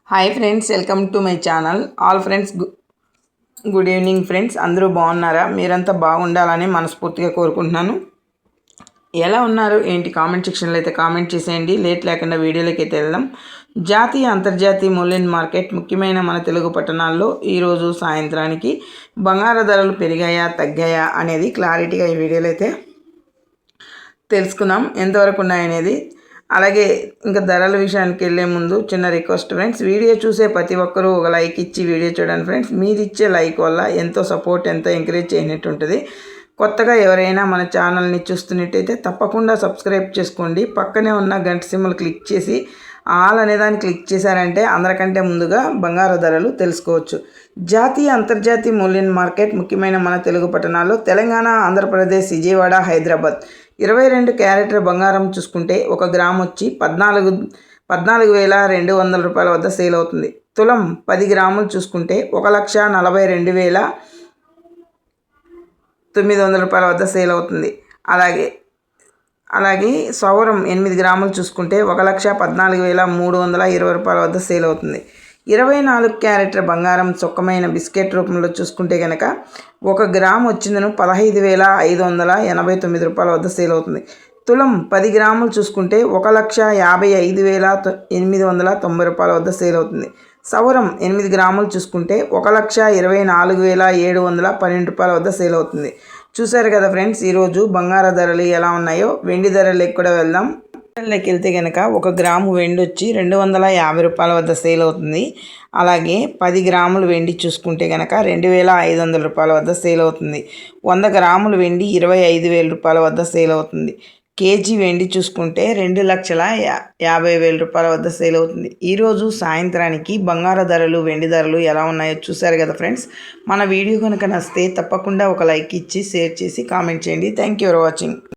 Hi friends, welcome to my channel. All friends, good evening friends. అందరూ బాగున్నారా? మీరంతా బాగుండాలని మనస్ఫూర్తిగా కోరుకుంటున్నాను. ఎలా ఉన్నారు ఏంటి కామెంట్ సెక్షన్లో అయితే కామెంట్ చేసేయండి. లేట్ లేకుండా వీడియోలోకి అయితే వెళ్దాం. జాతీయ అంతర్జాతీయ మూల్యం మార్కెట్ ముఖ్యమైన మన తెలుగు పట్టణాల్లో ఈరోజు సాయంత్రానికి బంగారు ధరలు పెరిగాయా తగ్గాయా అనేది క్లారిటీగా ఈ వీడియోలో అయితే తెలుసుకుందాం. ఎంతవరకు ఉన్నాయనేది. అలాగే ఇంకా ధరల విషయానికి వెళ్ళే ముందు చిన్న రిక్వెస్ట్ ఫ్రెండ్స్, వీడియో చూసే ప్రతి ఒక్కరూ ఒక లైక్ ఇచ్చి వీడియో చూడండి ఫ్రెండ్స్. మీరు ఇచ్చే లైక్ వల్ల ఎంతో సపోర్ట్, ఎంతో ఎంకరేజ్ చేయనట్టు ఉంటుంది. కొత్తగా ఎవరైనా మన ఛానల్ని చూస్తున్నట్టయితే తప్పకుండా సబ్స్క్రైబ్ చేసుకోండి. పక్కనే ఉన్న గంట సింబల్ క్లిక్ చేసి ఆల్ అనేదాన్ని క్లిక్ చేశారంటే అందరికంటే ముందుగా బంగారు ధరలు తెలుసుకోవచ్చు. జాతీయ అంతర్జాతీయ మూల్యం మార్కెట్ ముఖ్యమైన మన తెలుగు పట్టణాల్లో తెలంగాణ, ఆంధ్రప్రదేశ్, విజయవాడ, హైదరాబాద్ 22 క్యారెట్ల బంగారం చూసుకుంటే 1 గ్రామ్ వచ్చి 14,200 రూపాయల వద్ద సేల్ అవుతుంది. తులం 10 గ్రాములు చూసుకుంటే 1,42,900 రూపాయల వద్ద సేల్ అవుతుంది. అలాగే సౌరం 8 గ్రాములు చూసుకుంటే 1,14,320 రూపాయల వద్ద సేల్ అవుతుంది. 24 క్యారెట్ల బంగారం చొక్కమైన బిస్కెట్ రూపంలో చూసుకుంటే కనుక 1 గ్రామ్ వచ్చిందను 15,589 రూపాయల వద్ద సేల్ అవుతుంది. తులం 10 గ్రాములు చూసుకుంటే 1,55,890 రూపాయల వద్ద సేల్ అవుతుంది. సౌరం 8 గ్రాములు చూసుకుంటే 1,24,712 రూపాయల వద్ద సేల్ అవుతుంది. చూశారు కదా ఫ్రెండ్స్, ఈరోజు బంగారు ధరలు ఎలా ఉన్నాయో. వెండి ధరలకు కూడా వెళ్దాం. ధరలకు వెళ్తే కనుక 1 గ్రాము వెండి వచ్చి 250 రూపాయల వద్ద సేల్ అవుతుంది. అలాగే 10 గ్రాములు వెండి చూసుకుంటే కనుక 2,500 రూపాయల వద్ద సేల్ అవుతుంది. 100 గ్రాములు వెండి 25,000 రూపాయల వద్ద సేల్ అవుతుంది. కేజీ వెండి చూసుకుంటే 2,50,000 రూపాయల వద్ద సేల్ అవుతుంది. ఈరోజు సాయంత్రానికి బంగారు ధరలు, వెండి ధరలు ఎలా ఉన్నాయో చూశారు కదా ఫ్రెండ్స్. మన వీడియో కనుక నచ్చితే తప్పకుండా ఒక లైక్ ఇచ్చి షేర్ చేసి కామెంట్ చేయండి. Thank you for watching.